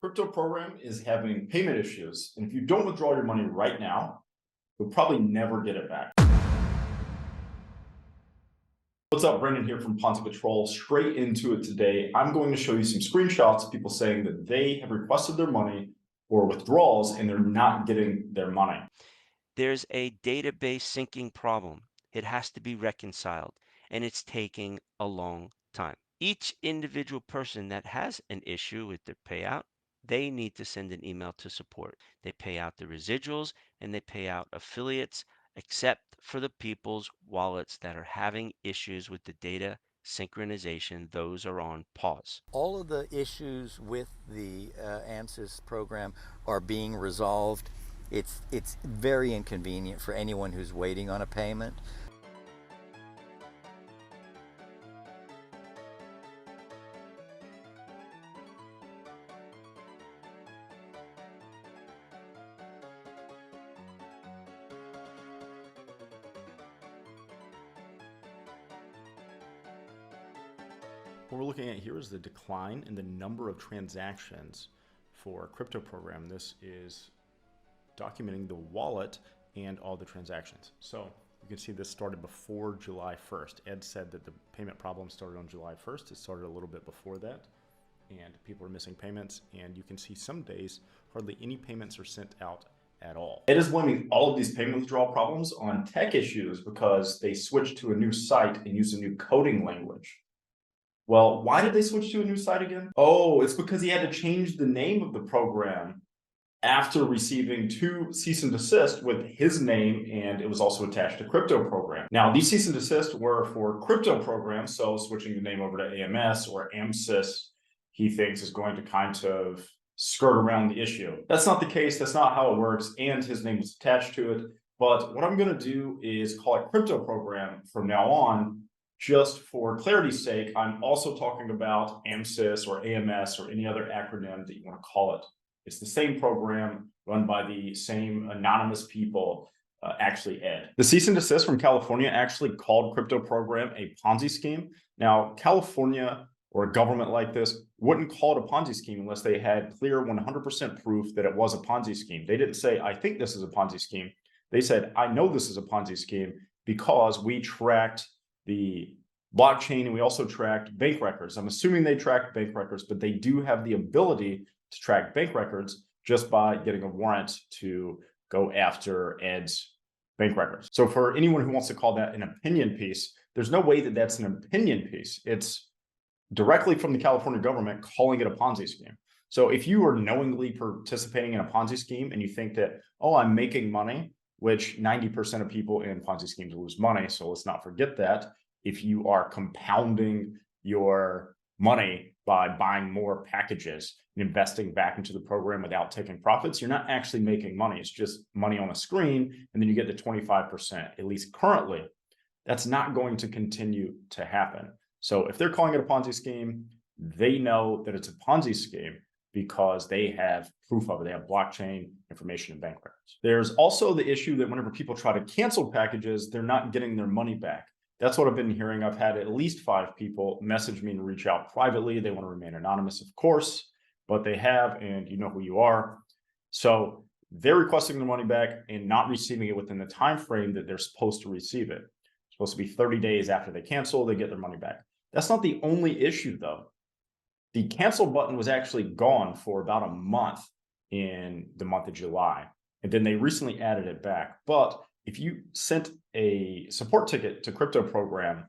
CryptoProgram is having payment issues, and if you don't withdraw your money right now, you'll probably never get it back. What's up, Brendan here from Ponzi Patrol. Straight into it today. I'm going to show you some screenshots of people saying that they have requested their money or withdrawals and they're not getting their money. There's a database syncing problem. It has to be reconciled, and it's taking a long time. Each individual person that has an issue with their payout, they need to send an email to support. They pay out the residuals and they pay out affiliates, except for the people's wallets that are having issues with the data synchronization. Those are on pause. All of the issues with the AMSYS program are being resolved. It's very inconvenient for anyone who's waiting on a payment. What we're looking at here is the decline in the number of transactions for CryptoProgram. This is documenting the wallet and all the transactions. So you can see this started before July 1st. Ed said that the payment problem started on July 1st. It started a little bit before that, and people are missing payments. And you can see some days hardly any payments are sent out at all. Ed is blaming all of these payment withdrawal problems on tech issues because they switched to a new site and used a new coding language. Well, why did they switch to a new site again? Oh, it's because he had to change the name of the program after receiving 2 cease and desist with his name, and it was also attached to CryptoProgram. Now, these cease and desist were for CryptoProgram, so switching the name over to AMS or AMSYS, he thinks is going to kind of skirt around the issue. That's not the case. That's not how it works, and his name was attached to it. But what I'm going to do is call it CryptoProgram from now on. Just for clarity's sake, I'm also talking about AMSYS or AMS or any other acronym that you want to call it. It's the same program run by the same anonymous people, actually Ed. The cease and desist from California actually called CryptoProgram a Ponzi scheme. Now, California or a government like this wouldn't call it a Ponzi scheme unless they had clear 100% proof that it was a Ponzi scheme. They didn't say, I think this is a Ponzi scheme. They said, I know this is a Ponzi scheme because we tracked the blockchain and we also tracked bank records. I'm assuming they tracked bank records, but they do have the ability to track bank records just by getting a warrant to go after Ed's bank records. So for anyone who wants to call that an opinion piece, there's no way that that's an opinion piece. It's directly from the California government calling it a Ponzi scheme. So if you are knowingly participating in a Ponzi scheme and you think that, oh, I'm making money, which 90% of people in Ponzi schemes lose money, so let's not forget that. If you are compounding your money by buying more packages and investing back into the program without taking profits, you're not actually making money. It's just money on a screen, and then you get the 25%. At least currently, that's not going to continue to happen. So if they're calling it a Ponzi scheme, they know that it's a Ponzi scheme because they have proof of it. They have blockchain information and bank records. There's also the issue that whenever people try to cancel packages, they're not getting their money back. That's what I've been hearing. I've had at least 5 people message me and reach out privately. They want to remain anonymous, of course, but they have, and you know who you are. So they're requesting their money back and not receiving it within the time frame that they're supposed to receive it. It's supposed to be 30 days after they cancel, they get their money back. That's not the only issue, though. The cancel button was actually gone for about a month in the month of July, and then they recently added it back. But if you sent a support ticket to CryptoProgram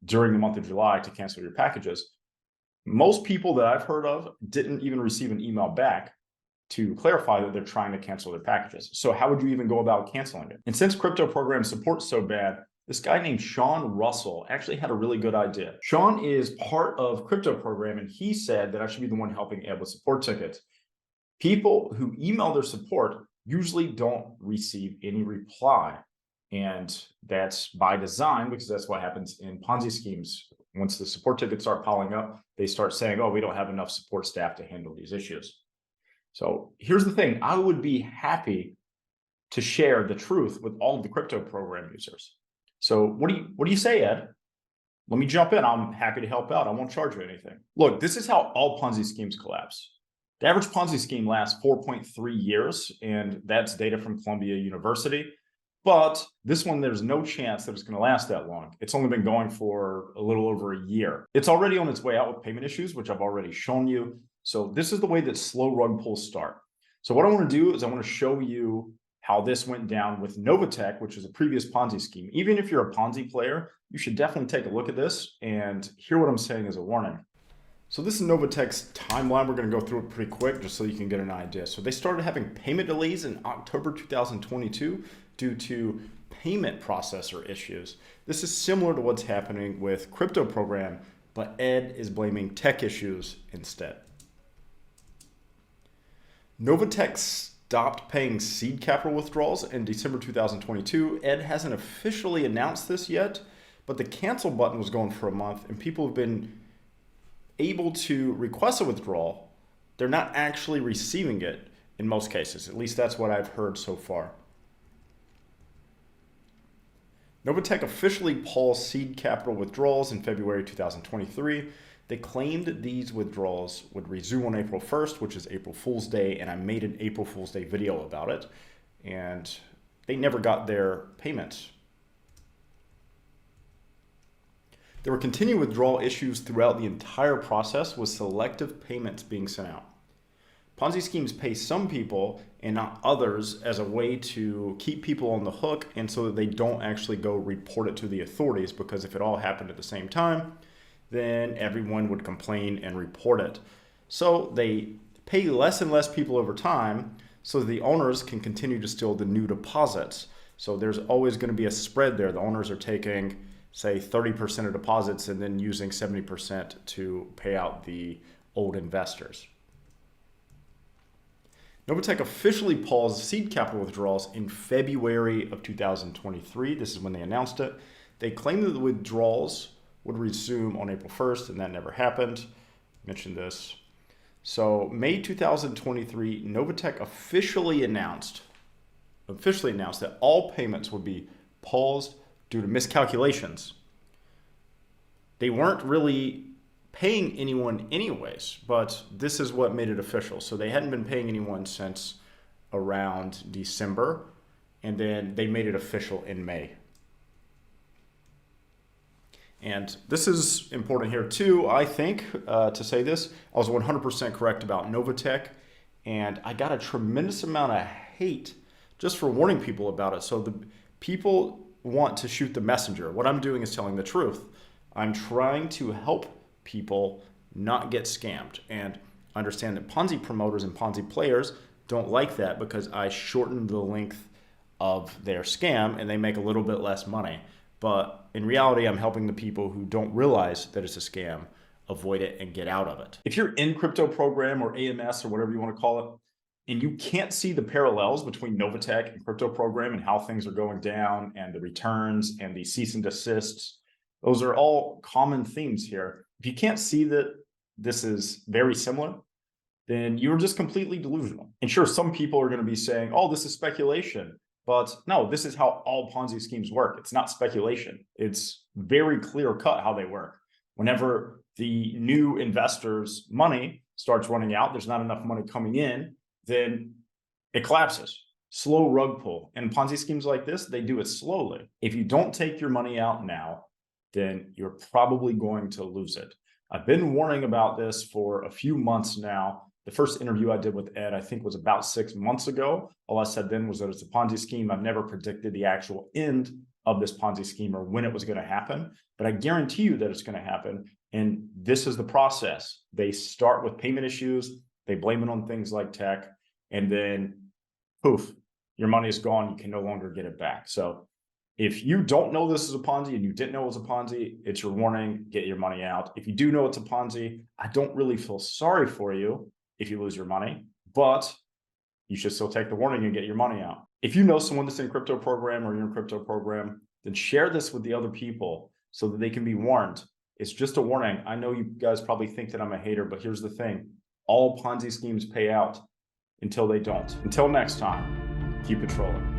during the month of July to cancel your packages, most people that I've heard of didn't even receive an email back to clarify that they're trying to cancel their packages. So how would you even go about canceling it? And since CryptoProgram support's so bad, this guy named Sean Russell actually had a really good idea. Sean is part of CryptoProgram, and he said that I should be the one helping Ed with support tickets. People who email their support usually don't receive any reply. And that's by design, because that's what happens in Ponzi schemes. Once the support tickets start piling up, they start saying, oh, we don't have enough support staff to handle these issues. So here's the thing. I would be happy to share the truth with all of the CryptoProgram users. So what do you say, Ed? Let me jump in. I'm happy to help out. I won't charge you anything. Look, this is how all Ponzi schemes collapse. The average Ponzi scheme lasts 4.3 years, and that's data from Columbia University. But this one, there's no chance that it's going to last that long. It's only been going for a little over a year. It's already on its way out with payment issues, which I've already shown you. So this is the way that slow rug pulls start. So what I want to do is I want to show you how this went down with NovaTech, which is a previous Ponzi scheme. Even if you're a Ponzi player, you should definitely take a look at this and hear what I'm saying as a warning. So this is NovaTech's timeline. We're going to go through it pretty quick just so you can get an idea. So they started having payment delays in October 2022 due to payment processor issues. This is similar to what's happening with CryptoProgram, but Ed is blaming tech issues instead. NovaTech stopped paying seed capital withdrawals in December 2022. Ed hasn't officially announced this yet, but the cancel button was going for a month and people have been able to request a withdrawal. They're not actually receiving it in most cases. At least that's what I've heard so far. NovaTech officially paused seed capital withdrawals in February 2023. They claimed these withdrawals would resume on April 1st, which is April Fool's Day, and I made an April Fool's Day video about it, and they never got their payments. There were continued withdrawal issues throughout the entire process, with selective payments being sent out. Ponzi schemes pay some people and not others as a way to keep people on the hook and so that they don't actually go report it to the authorities, because if it all happened at the same time, then everyone would complain and report it. So they pay less and less people over time so that the owners can continue to steal the new deposits. So there's always going to be a spread there. The owners are taking, say, 30% of deposits and then using 70% to pay out the old investors. NovaTech officially paused seed capital withdrawals in February of 2023. This is when they announced it. They claimed that the withdrawals would resume on April 1st, and that never happened. I mentioned this. So May 2023, NovaTech officially announced that all payments would be paused due to miscalculations. They weren't really paying anyone anyways, but this is what made it official. So they hadn't been paying anyone since around December, and then they made it official in May. And this is important here too, I think, to say this. I was 100% correct about NovaTech, and I got a tremendous amount of hate just for warning people about it. So the people want to shoot the messenger. What I'm doing is telling the truth. I'm trying to help people not get scammed, and understand that Ponzi promoters and Ponzi players don't like that because I shorten the length of their scam and they make a little bit less money. But in reality, I'm helping the people who don't realize that it's a scam avoid it and get out of it. If you're in CryptoProgram or AMS or whatever you want to call it, and you can't see the parallels between NovaTech and CryptoProgram and how things are going down and the returns and the cease and desists, those are all common themes here. If you can't see that this is very similar, then you're just completely delusional. And sure, some people are going to be saying, oh, this is speculation. But no, this is how all Ponzi schemes work. It's not speculation. It's very clear cut how they work. Whenever the new investors' money starts running out, there's not enough money coming in, then it collapses. Slow rug pull. And Ponzi schemes like this, they do it slowly. If you don't take your money out now, then you're probably going to lose it. I've been warning about this for a few months now. The first interview I did with Ed, I think, was about 6 months ago. All I said then was that it's a Ponzi scheme. I've never predicted the actual end of this Ponzi scheme or when it was going to happen, but I guarantee you that it's going to happen. And this is the process. They start with payment issues. They blame it on things like tech, and then poof, your money is gone. You can no longer get it back. So if you don't know this is a Ponzi and you didn't know it was a Ponzi, it's your warning, get your money out. If you do know it's a Ponzi, I don't really feel sorry for you if you lose your money, but you should still take the warning and get your money out. If you know someone that's in CryptoProgram or you're in CryptoProgram, then share this with the other people so that they can be warned. It's just a warning. I know you guys probably think that I'm a hater, but here's the thing. All Ponzi schemes pay out until they don't. Until next time, keep it trolling.